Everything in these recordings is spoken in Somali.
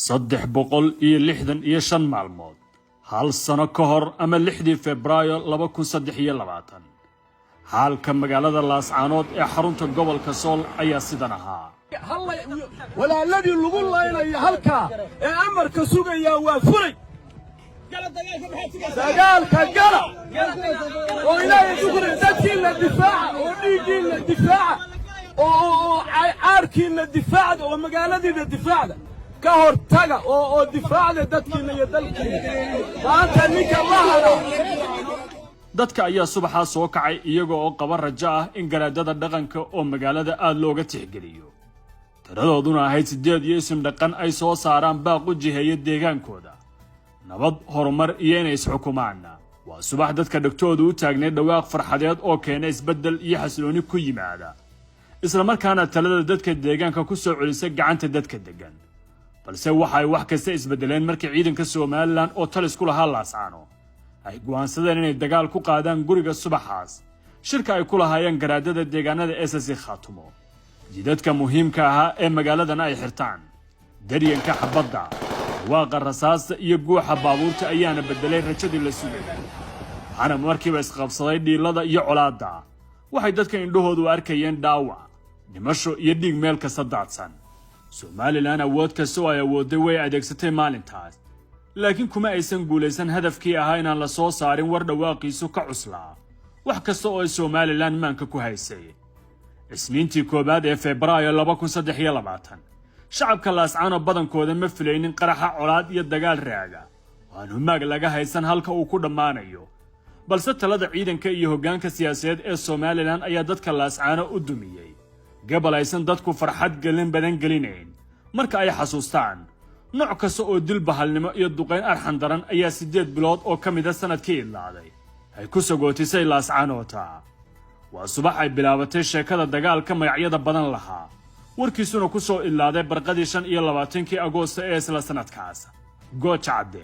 saddex boqol iyo lixdan iyo shan maalmood hal sano ka hor ama 6 Febraayo 2023 xaalka magaalada Laascaanood ee xarunta gobolka Sool ayaa sidan ahaa walaaladii lagu laaynayo halka ee amarka sugaya waa furay dagaalka gala oo ilaahay shukr dadkii la difaaca oo dhiigii la difaaca oo caarkii la difaaca oo magaaladii la difaaca ka hortaga oo difaacda dadkii iyo dalkii maanta ninka lahada dadka ayaa subaxa soo kacay iyaga oo qaba rajo ah in garaadada dhaqanka oo magaalada aad looga tixgeliyo tiradooduna ahayd 8 iyo isim dhaqan ay soo saaraan baaq u jiheeya deegaankooda nabad horumar iyo inay isxukumaan waa subax dadka dhagtooda u taagnay dhawaaq farxadeed oo keenay isbedel iyo xasilooni ku yimaada isla markaana talada dadka deegaanka ku soo celisay gacanta dadka degan balse waxay wax kasta isbedeleen markii ciidanka Soomaaliland oo talis ku lahaa Laascaano ay go'aansadeen inay dagaal ku qaadaan guriga subaxaas shirka ay ku lahaayeen garaadada deegaanada SSC Khaatumo jidadka muhiimka ah ee magaaladan ay xirtaan daryanka xabadda waaqa rasaasta iyo guuxa baabuurta ayaana bedelay rajadii la sugay waxaana markiiba isqabsaday dhiilada iyo colaadda waxay dadka indhahoodu arkayeen dhaawac dhimasho iyo dhiig meel kasta daadsan Soomaaliland awood kasta oo ay awooday way adeegsatay maalintaas laakiin kuma aysan guulaysan hadafkii ahaa inaan la soo saarin war dhawaaqiisu ka cuslaa wax kasta oo Soomaaliland maanka ku haysay isniintii koobaad ee Febraayo 2023 shacabka Laascaano badankooda ma filaynin qaraxa colaad iyo dagaal raaga waan humaag laga haysan halka uu ku dhamaanayo balse talada ciidanka iyo hoggaanka siyaasadeed ee Soomaaliland ayaa dadka Laascaano u dumiyay gabal aysan dadku farxad gelin badan gelinayn marka ay xasuustaan nooc kasta oo dil bahalnimo iyo duqeyn arxan daran ayaa 8 bilood oo kamid ah sanadkii ilaaday ay ku sagootisay Laascaanoota waa subax ay bilaabatay sheekada dagaalka magacyada badan lahaa warkiisuna ku soo ilaaday barqadii 25 Agoosto ee isla sanadkaas Goocade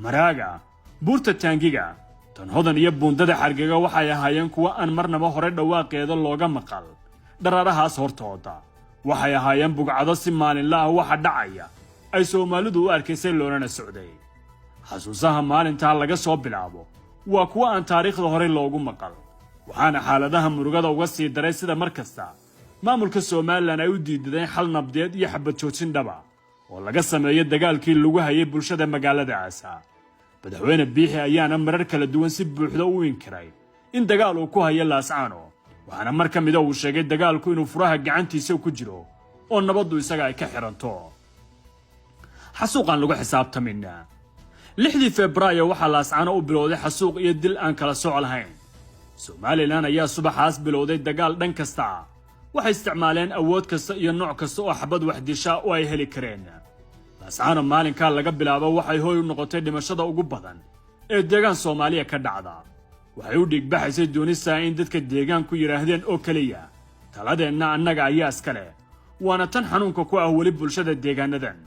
Maraaga buurta Taangiga tan hodan iyo buundada xargaga waxay ahaayeen kuwa aan marnaba hore dhawaaqeeda looga maqal daraarahaas hortooda waxay ahaayeen bugcado si maalinle ah waxa dhacaya ay Soomaalidu u arkaysay loona socday xasuusaha maalinta laga soo bilaabo waa kuwa aan taariikhda hore loogu maqal waxaana xaaladaha murugada uga sii daray sida markasta maamulka Soomaaliland ay u diideen xal nabdeed iyo xabad joojin dhaba oo laga sameeyay dagaalkii lagu hayay bulshada magaalada Aasa madaxweyne Biixi ayaana marar kala duwan si buuxda u inkiray in dagaal uu ku hayo Laascaano waxaana mar kamid ah uu sheegay dagaalku inuu furaha gacantiisa ku jiro oo nabadu isaga ay ka xiranto xasuuqan lagu xisaabtamina 6 Febraayo waxa Laascaano u bilowday xasuuq iyo dil aan kala sooc lahayn Soomaaliland ayaa subaxaas bilowday dagaal dhan kasta waxay isticmaaleen awood kasta iyo nooc kasta oo xabad wax disha oo ay heli kareen Laascaano maalinka laga bilaabo waxay hooy u noqotay dhimashada ugu badan ee deegaan Soomaaliya ka dhacda waxay u dhigbaxaysay doonista in dadka deegaanku yiraahdeen oo kaliya taladeena annaga ayaa iskale waana tan xanuunka ku ah wali bulshada deegaanadan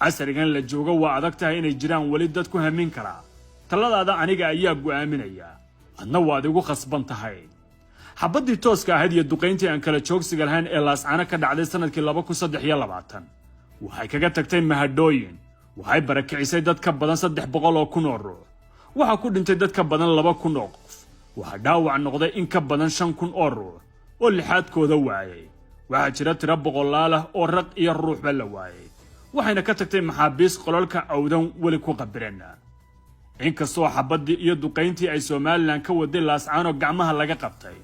casrigan la joogo waa adag tahay inay jiraan wali dad ku hamin kara taladaada aniga ayaa go'aaminaya adna waad igu khasban tahay xabadii tooska ahayd iyo duqeyntii aan kala joogsiga lahayn ee Laascaano ka dhacday sanadkii 2023 waxay kaga tagtay mahadooyin waxay barakicisay dad ka badan 300 oo kun oo ruux waxa ku dhintay dad ka badan 2,000 oo qof waxa dhaawac noqday in ka badan 5,000 oo ruux oo lixaadkooda waayay waxa jira tiro boqolaal ah oo raq iyo ruuxba la waayay waxayna ka tagtay maxaabiis qolalka awdan wali ku qabireena inkastoo xabadii iyo duqeyntii ay Soomaaliland ka waday Laascaano gacmaha laga qabtay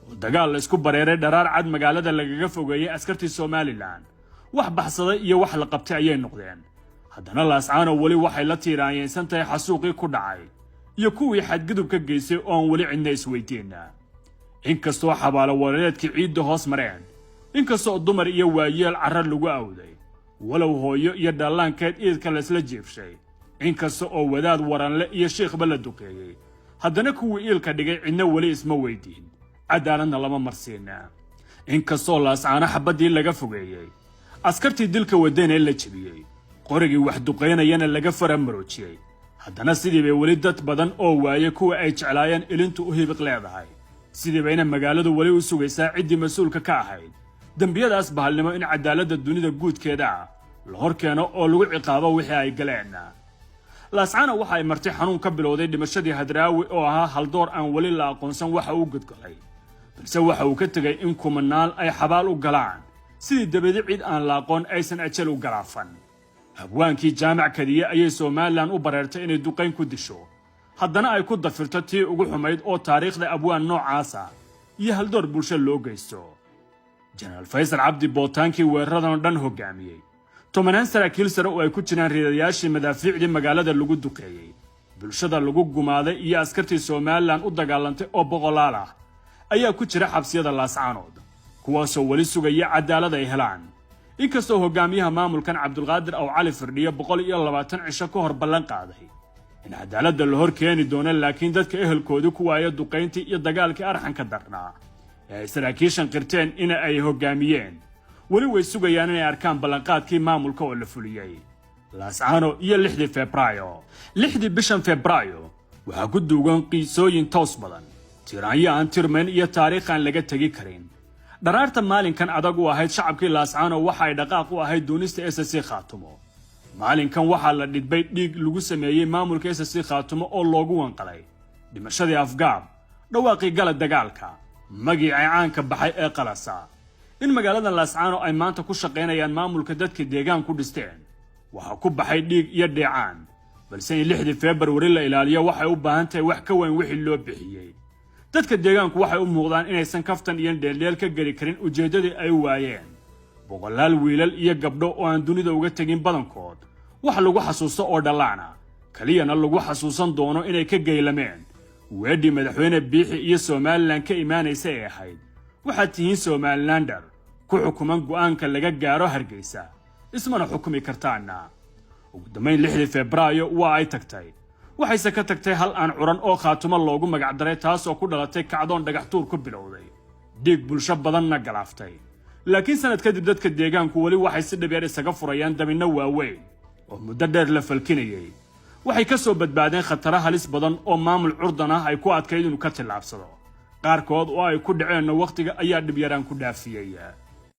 oo dagaal la isku bareeray dharaar cad magaalada lagaga fogeeyay askartii Soomaaliland wax baxsaday iyo wax la qabtay ayay noqdeen haddana Laascaano wali waxay la tiiraayeen tahay xasuuqii ku dhacay iyo kuwii xadgudub ka geysay oo aan wali cidna isweydiina inkastoo xabaalo walaaleedkii ciidda hoos mareen inkastoo dumar iyo waayeel carrar lagu awday walow hooyo iyo dhallaankeed iidka la isla jiifshay inkastoo oo wadaad waranle iyo sheekhba la duqeeyay haddana kuwii iilka dhigay cidna wali isma weydiin cadaaladna lama marsiina inkastoo Laascaano xabadii laga fogeeyay askartii dilka wadeen la jabiyay qorigii wax duqeynayana laga faramaroojiyay haddana sidii bay wali dad badan oo waayay kuwa ay jeclaayeen ilintu u hibiq leedahay sidii bayna magaaladu wali u sugaysaa cidii mas'uulka ka ahayd dambiyadaas bahalnimo in cadaaladda dunida guudkeeda la hor keeno oo lagu ciqaabo wixii ay galeen. laascaano waxa ay martay xanuun ka bilowday dhimashadii hadraawi oo ahaa haldoor aan weli la aqoonsan waxa uu godgolay, balse waxa uu ka tegay in kumanaal ay xabaal u galaan sidii dabadi cid aan la aqoon aysan ajal u galaafan. habwaankii jaamac kadiye ayay Soomaaliland u bareertay inay duqayn ku disho, haddana ay ku dafirto tii ugu xumayd oo taariikhda abwaan noocaasa iyo haldoor bulsho loo geysto. General Faysal Cabdi Bootaankii weeraradan dhan hogaamiyey, tobanaan saraakiil sare oo ay ku jiraan ridayaashii madaafiicdii magaalada lagu duqeeyey, bulshada lagu gumaaday iyo askartii Soomaaliland u dagaalantay oo boqolaal ah ayaa ku jira xabsiyada Laascaanood, kuwaasoo weli sugaya cadaalad ay helaan. inkastoo hogaamiyaha maamulkan Cabdulqaadir Aw Cali Firdhiye 120 cisho ka hor ballan qaaday in cadaaladda la hor keeni doono, laakiin dadka ehelkoodu ku waaya duqayntii iyo dagaalkii arxanka darnaa ee ay saraakiishan qirteen in ay hogaamiyeen weli way sugayaan inay arkaan ballanqaadkii maamulka oo la fuliyey. Laascaano iyo 6 Febraayo 6 bishan Febraayo waxaa ku duugan qiisooyin toos badan, tiraanyo aan tirmayn iyo taariikh aan laga tagi karin. dharaarta maalinkan adag u ahayd shacabkii Laascaano waxa ay dhaqaaq u ahayd doonista SSC Khaatumo. maalinkan waxaa la dhidbay dhiig lagu sameeyey maamulka SSC Khaatumo oo loogu wanqalay dhimashadii afgaab, dhawaaqii gala dagaalka, magii caanka baxay ee qalasa. in magaalada Laascaano ay maanta ku shaqeynayaan maamulka dadka deegaan ku dhisteen waxa ku baxay dhiig iyo dheecaan, balse in 6 Febraayo la ilaaliyo waxay u baahan tahay wax ka weyn wixii loo bixiyey. dadka deegaanku waxay u muuqdaan inaysan kaftan iyo dheeldheel ka geli karin ujeedadii ay waayeen. boqolaal wiilal iyo gabdho oo aan dunida uga tagin badankood wax lagu xasuusto oo dhalaana kaliyana lagu xasuusan doono inay ka geylameen weedii madaxweyne Biixi iyo Soomaaliland ka imaanaysa ee ahayd waxaad tihiin Somalilander ku xukuman go'aanka laga gaaro Hargeysa ismana xukumi kartaana. ugu dambeyn 6 Febraayo waa ay tagtay, waxayse ka tagtay hal aan curan oo Khaatumo loogu magac daray, taas oo ku dhalatay kacdoon dhagax tuur ku bilowday, dhiig bulsho badanna galaaftay. laakiin sanad kadib dadka deegaanku weli waxay si dhabeer isaga furayaan dabinno waaweyn oo muddo dheer la falkinayay. waxay ka soo badbaadeen khataro halis badan oo maamul curdan ah ay ku adkayd inuu ka tillaabsado, qaarkood oo ay ku dhaceen waqtiga ayaa dhib yaraan ku dhaafiyay.